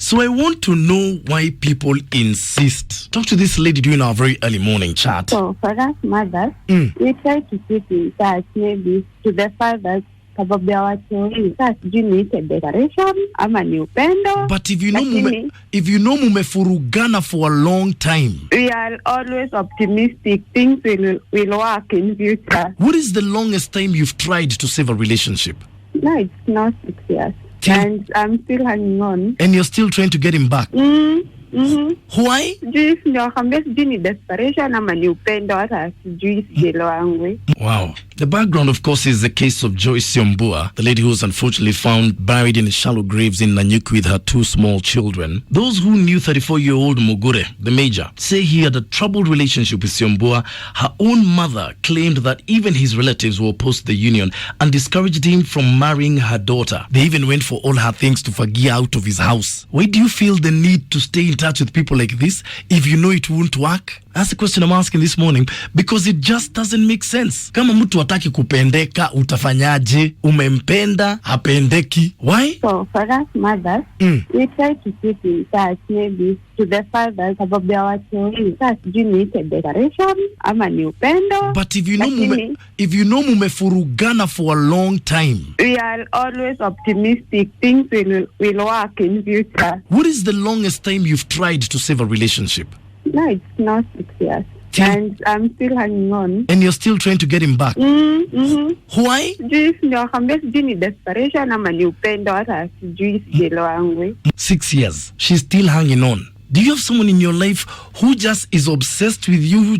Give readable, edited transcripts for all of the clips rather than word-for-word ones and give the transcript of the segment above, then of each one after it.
So I want to know why people insist. Talk to this lady during our very early morning chat. So for us mothers, we try to keep in touch maybe to the fathers. Sababu ya watu sasa sijui niite declaration ama ni upendo. But if you know mumefurugana for a long time, we are always optimistic things will work in future. What is the longest time you've tried to save a relationship? No, it's not 6 years. And I'm still hanging on. And you're still trying to get him back? Why? Desperation ama ni upendo hata sijui sielewangu. Wow. The background, of course, is the case of Joyce Yombua, the lady who was unfortunately found buried in shallow graves in Nanyuki with her 2 small children. Those who knew 34-year-old Mugure, the major, say he had a troubled relationship with Yombua. Her own mother claimed that even his relatives were opposed to the union and discouraged him from marrying her daughter. They even went for all her things to Fagia out of his house. Why do you feel the need to stay in touch with people like this if you know it won't work? That's the question I'm asking this morning, because it just doesn't make sense. Kama mtu hataki kupendeka, utafanyaje? Umempenda, hapendeki. Why? So for us mothers, we try to keep in touch maybe to the fathers sababu ya watu sasa sijui niite declaration ama ni upendo. But if you know mumefurugana for a long time, we are always optimistic things will work in future. What is the longest time you've tried to save a relationship? No, it's not 6 years. And I'm still hanging on. And you're still trying to get him back? Why? Desperation ama ni upendo hata sijui sielewangu. 6 years. She's still hanging on. Do you have someone in your life who just is obsessed with you,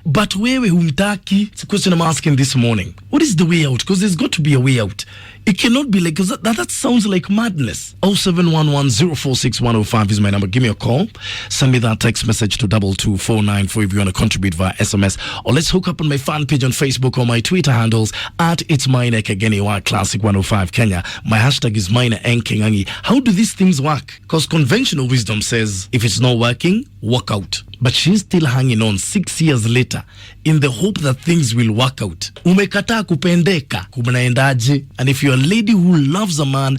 but wewe humtaki? It's a question I'm asking this morning. What is the way out? Because there's got to be a way out. It cannot be like, because that sounds like madness. 0711-046-105 is my number. Give me a call. Send me that text message to 22494 if you want to contribute via SMS. Or let's hook up on my fan page on Facebook or my Twitter handles at It's Minor Again, Classic 105 Kenya. My hashtag is Minor Nkengangi. How do these things work? Because conventional wisdom says if it's not working, walk out. But she's still hanging on 6 years later in the hope that things will work out. Umekataa kupendeka, kumnaendaje? And if you're a lady who loves a man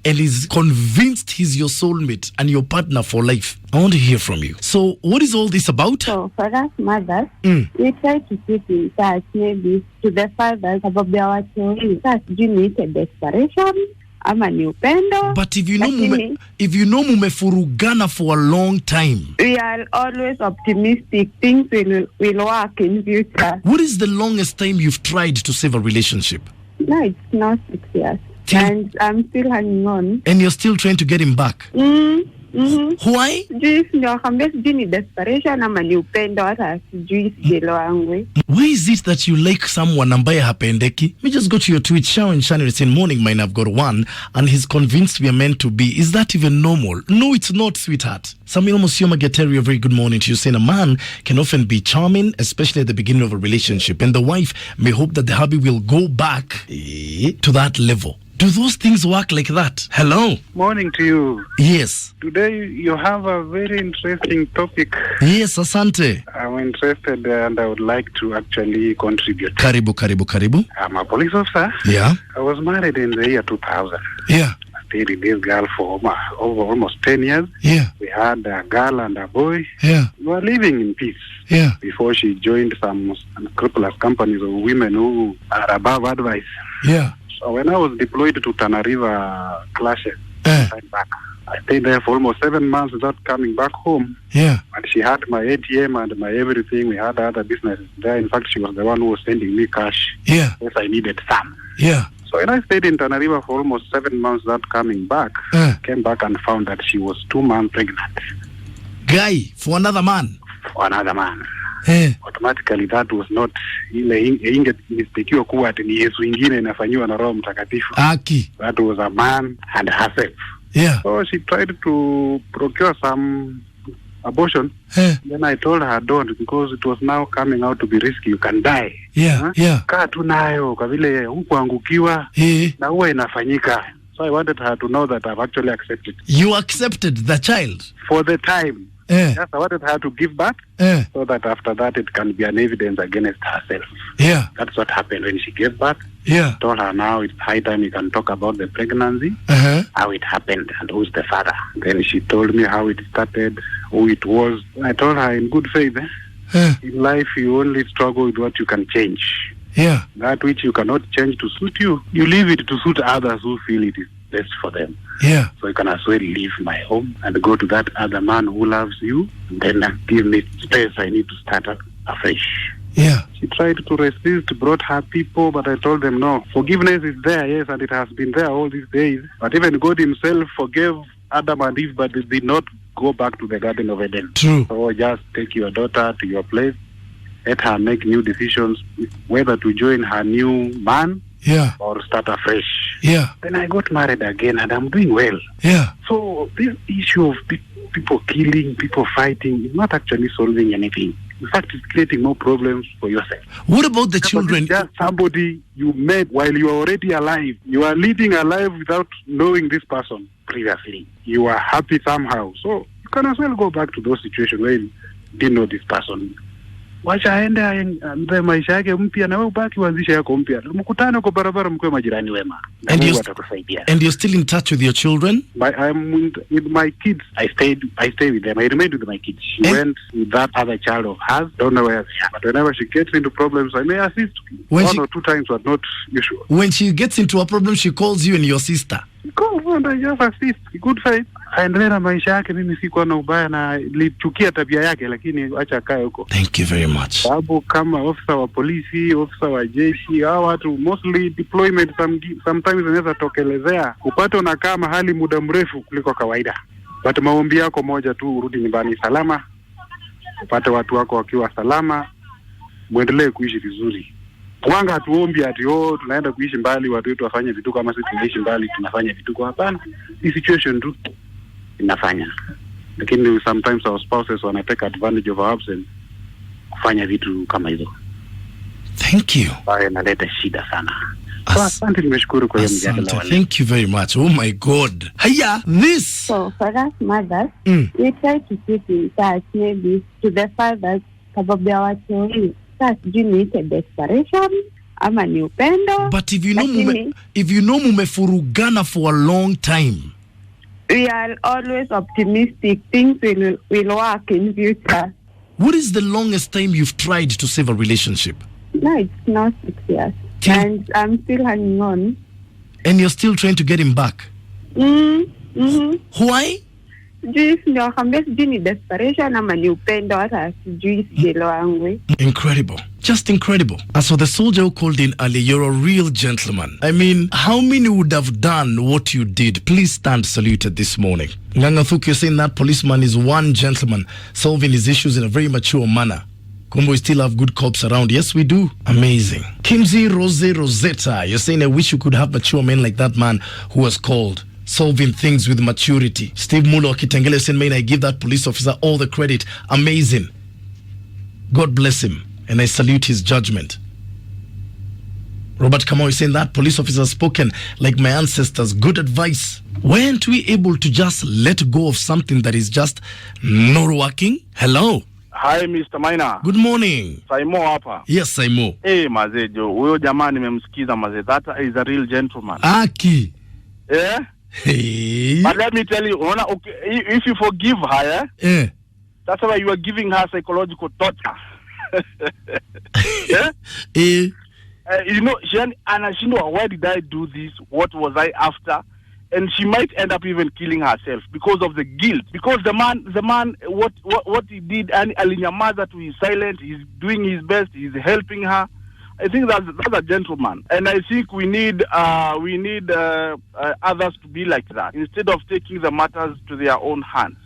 and is convinced he's your soulmate and your partner for life, I want to hear from you. So what is all this about? So for us mothers, we try to keep in touch maybe to the fathers sababu ya watu sasa sijui niite desperation ama ni upendo. But if you know mumefurugana for a long time, we are always optimistic things will work in future. What is the longest time you've tried to save a relationship? No, it's not 6 years. And I'm still hanging on. And you're still trying to get him back? Why? Desperation ama ni upendo hata sijui sielewangu. Why is it that you like someone ambaye hapendeki? Let me just go to your tweet. Sharon Shannon is saying, morning mine, I've got one and he's convinced we are meant to be. Is that even normal? No, it's not, sweetheart. Samuel Musioma Geteri, a very good morning to you, saying a man can often be charming, especially at the beginning of a relationship, and the wife may hope that the hubby will go back to that level. Do those things work like that? Hello? Morning to you. Yes. Today you have a very interesting topic. Yes, asante. I'm interested and I would like to actually contribute. Karibu. I'm a police officer. Yeah. I was married in the year 2000. Yeah. I stayed with this girl for over almost 10 years. Yeah. We had a girl and a boy. Yeah. We were living in peace. Yeah. Before she joined some unscrupulous companies of women who are above advice. Yeah. So when I was deployed to Tana River clashes, I stayed there for almost 7 months without coming back home. Yeah. And she had my ATM and my everything. We had other businesses there. In fact, she was the one who was sending me cash. Yeah. Yes, I needed some. Yeah. So when I stayed in Tana River for almost 7 months without coming back, came back and found that she was 2 months pregnant. Guy, for another man? For another man. Automatically that was not ile ingetikiwa kuwa ati ni Yesu ingine inafanywa na Roho Mtakatifu. That was a man and herself. Yeah. So she tried to procure some abortion. Then I told her don't, because it was now coming out to be risky. You can die. Yeah. Kaa tu nayo kwa vile hukuangukiwa na huwa inafanyika. So I wanted her to know that I've actually accepted. You accepted the child? For the time. Yes, I wanted her to give back so that after that it can be an evidence against herself. Yeah. That's what happened when she gave back. Yeah. Told her now it's high time you can talk about the pregnancy, how it happened, and who's the father. Then she told me how it started, who it was. I told her in good faith, in life you only struggle with what you can change. Yeah. That which you cannot change to suit you, you leave it to suit others who feel it is best for them. Yeah. So you can as well leave my home and go to that other man who loves you, and then give me space. I need to start afresh. Yeah. She tried to resist, brought her people, but I told them no. Forgiveness is there, yes, and it has been there all these days. But even God himself forgave Adam and Eve, but they did not go back to the Garden of Eden. True. So just take your daughter to your place. Let her make new decisions, whether to join her new man or start afresh. Yeah. Then I got married again, and I'm doing well. Yeah. So this issue of people killing, people fighting, is not actually solving anything. In fact, it's creating more problems for yourself. What about the children? Just somebody you met while you are already alive. You are living a life without knowing this person previously. You are happy somehow. So you can as well go back to those situations where you didn't know this person. Wacha aende maisha yake mpya na wewe ubaki uanzishe yako mpya. Mkutane kwa barabara mkwe majirani wema. And you're still in touch with your children? I'm with my kids. I stay with them. I remained with my kids. She went with that other child of hers. Don't know where they are. But whenever she gets into problems, I may assist one or two times, but not usual. When she gets into a problem, she calls you and your sister. Go and I just assist. Good faith. Aendelee na maisha yake. Mimi sikuwa na ubaya na lichukia tabia yake, lakini acha kae huko. Thank you very much. Sababu kama officer wa polisi, officer wa jeshi, hao watu mostly deployment sometimes inaweza tokelezea upate unakaa mahali muda mrefu kuliko kawaida. But maombi yako moja tu, urudi nyumbani salama, upate watu wako wakiwa salama, muendelee kuishi vizuri. Wanga hatuombi ati tunaenda kuishi mbali, watu wetu wafanye vitu kama sisi tunaishi mbali tunafanya vitu kwa hapana. Hii situation tu inafanya. Lakini sometimes our spouses wana take advantage of our absence kufanya vitu kama hizo. Thank you. Baya naleta shida sana. Asante, nimeshukuru kwa hiyo mjadala wale. Thank you very much. Oh my God. Hiya, this. So for us mothers, we try to keep in touch maybe to the fathers sababu ya watu hii. Sasa sijui ite desperation ama ni upendo. But if you know mumefurugana for a long time, we are always optimistic. Things will work in future. What is the longest time you've tried to save a relationship? No, it's now 6 years. And I'm still hanging on. And you're still trying to get him back? Why? Desperation ama ni upendo hata sijui sielewangu. Incredible. Just incredible. As for the soldier who called in earlier, you're a real gentleman. I mean, how many would have done what you did? Please stand saluted this morning. Ngangathuki, you're saying that policeman is one gentleman solving his issues in a very mature manner. Kumbo, we still have good cops around. Yes, we do. Amazing. Kimzi Rosetta, you're saying I wish you could have mature men like that man who was called. Solving things with maturity. Steve Mulo Kitengele saying, man, I give that police officer all the credit. Amazing. God bless him. And I salute his judgment. Robert Kamau is saying that police officer has spoken like my ancestors. Good advice. Weren't we able to just let go of something that is just not working? Hello. Hi, Mr. Maina. Good morning. Saimo hapa. Yes, Saimo. Hey, mazejo. Huyo jamaa nimemsikiza maze. That is a real gentleman. Aki. Yeah? Hey. But let me tell you, okay, if you forgive her, that's why you are giving her psychological torture. Yeah? You know, anashindwa, why did I do this? What was I after? And she might end up even killing herself because of the guilt. Because the man, what he did, and alinyamaza to his silent. He's doing his best. He's helping her. I think that's a gentleman, and I think we need others to be like that instead of taking the matters to their own hands.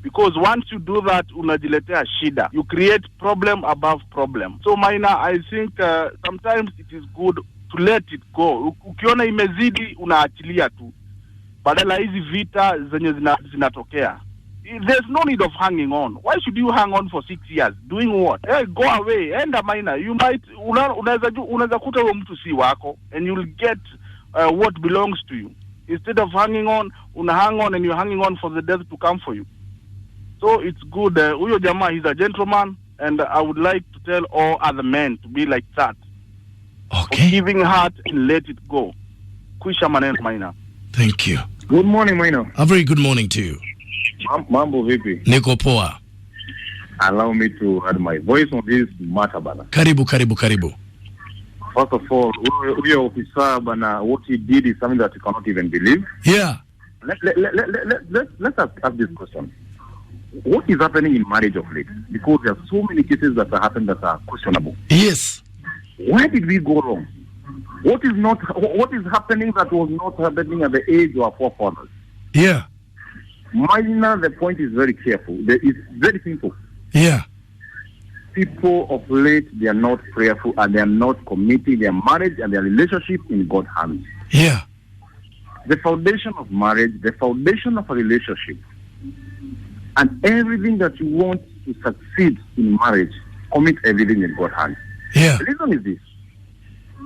Because once you do that, unajiletea shida. You create problem above problem. So, Maina, I think sometimes it is good to let it go. Ukiona imezidi, unaachilia tu. Badala hizi vita zenye zinatokea. There's no need of hanging on. Why should you hang on for 6 years? Doing what? Hey, go away. Enda Maina. You might unaweza kuta huyo mtu si wako, and you'll get what belongs to you. Instead of hanging on, hang on and you're hanging on for the death to come for you. So it's good. Huyo jamaa, he's a gentleman, and I would like to tell all other men to be like that. Okay. Forgiving heart and let it go. Kuisha maneno Maina. Thank you. Good morning, Maina. A very good morning to you. Mambo vipi? Niko poa. Allow me to add my voice on this matter, bana. Karibu. First of all, we officer, bana, what he did is something that you cannot even believe. Yeah. Let's ask this question. What is happening in marriage of late? Because there are so many cases that are happening that are questionable. Yes. Why did we go wrong? What is happening that was not happening at the age of our forefathers? Yeah. Minor, the point is very careful. It's very simple. Yeah. People of late, they are not prayerful and they are not committing their marriage and their relationship in God's hands. Yeah. The foundation of marriage, the foundation of a relationship, and everything that you want to succeed in marriage, commit everything in God's hands. Yeah. The reason is this.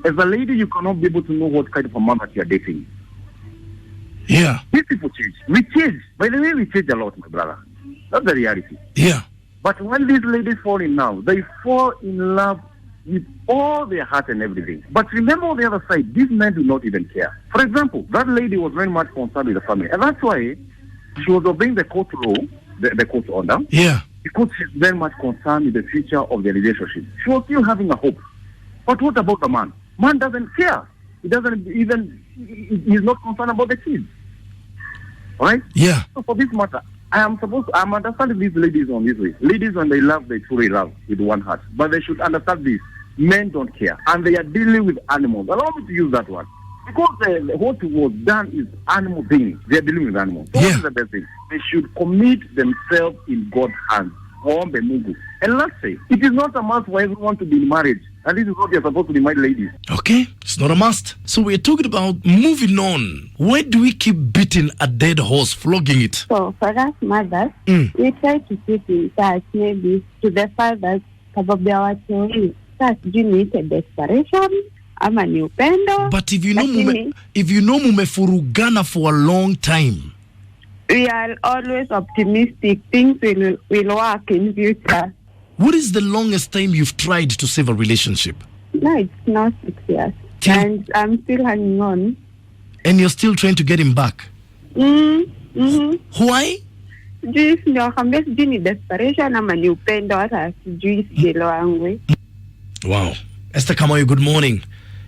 As a lady, you cannot be able to know what kind of a man that you are dating. Yeah. These people change. We change. By the way, we change a lot, my brother. That's the reality. Yeah. But when these ladies fall in love, they fall in love with all their heart and everything. But remember on the other side, these men do not even care. For example, that lady was very much concerned with the family. And that's why she was obeying the court rule, the court order. Yeah. Because she's very much concerned with the future of the relationship. She was still having a hope. But what about the man? Man doesn't care. He doesn't even, he's not concerned about the kids. Alright? Yeah. So for this matter, I'm understanding these ladies on this way. Ladies, when they love, they truly love with one heart. But they should understand this. Men don't care. And they are dealing with animals. Allow me to use that one. Because what was done is animal beings. They are dealing with animals. So what is the best thing? They should commit themselves in God's hands. And let's say, it is not a must for everyone to be in marriage. And this is what you're supposed to be, my ladies. Okay, it's not a must. So we're talking about moving on. Why do we keep beating a dead horse, flogging it? So for us mothers, we try to keep in touch maybe to the fathers sababu ya watu hii. Sasa sijui niite desperation ama ni upendo. But if you know mumefurugana for a long time, we are always optimistic. Things will work in future. what is the longest time you've tried to save a relationship? No, it's not 6 years. And I'm still hanging on. And you're still trying to get him back? Why? Sijui ndio kambia sijui ni desperation ama ni upendo hata sijui sielewangu. Wow. Esther Kamayo, good morning.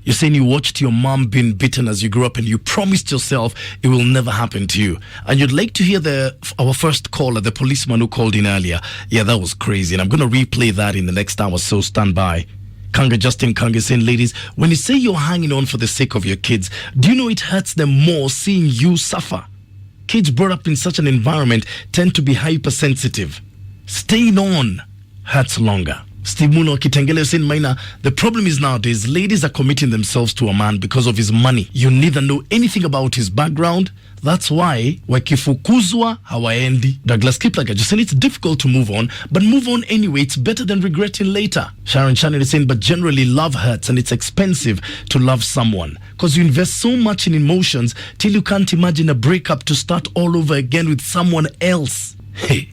You're saying you watched your mom being beaten as you grew up and you promised yourself it will never happen to you. And you'd like to hear our first caller, the policeman who called in earlier. Yeah, that was crazy. And I'm going to replay that in the next hour, so stand by. Justin Kanga saying, ladies, when you say you're hanging on for the sake of your kids, do you know it hurts them more seeing you suffer? Kids brought up in such an environment tend to be hypersensitive. Staying on hurts longer. Steve Muno Kitengele saying, Maina, the problem is nowadays ladies are committing themselves to a man because of his money. You neither know anything about his background. That's why wakifukuzwa hawaendi. Douglas Kiplaga just saying it's difficult to move on, but move on anyway. It's better than regretting later. Sharon Shannon is saying, but generally love hurts and it's expensive to love someone because you invest so much in emotions till you can't imagine a breakup to start all over again with someone else. Hey,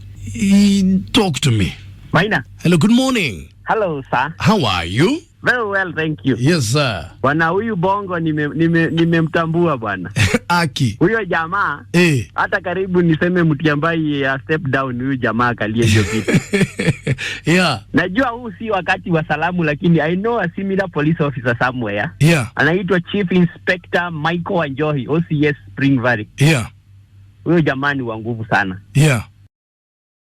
talk to me. Maina. Hello, good morning. Hello, sir. How are you? Very well, thank you. Yes, sir. Bwana huyu bongo nimemtambua bwana. Aki. Huyo jamaa, hata karibu niseme mtiambai ya step down huyu jamaa kalie hiyo kitu. Yeah. Najua huu si wakati wa salamu lakini I know a similar police officer somewhere. Yeah. Anaitwa Chief Inspector Michael Wanjohi, OCS Spring Valley. Yeah. Huyo jamaa ni wa nguvu sana. Yeah.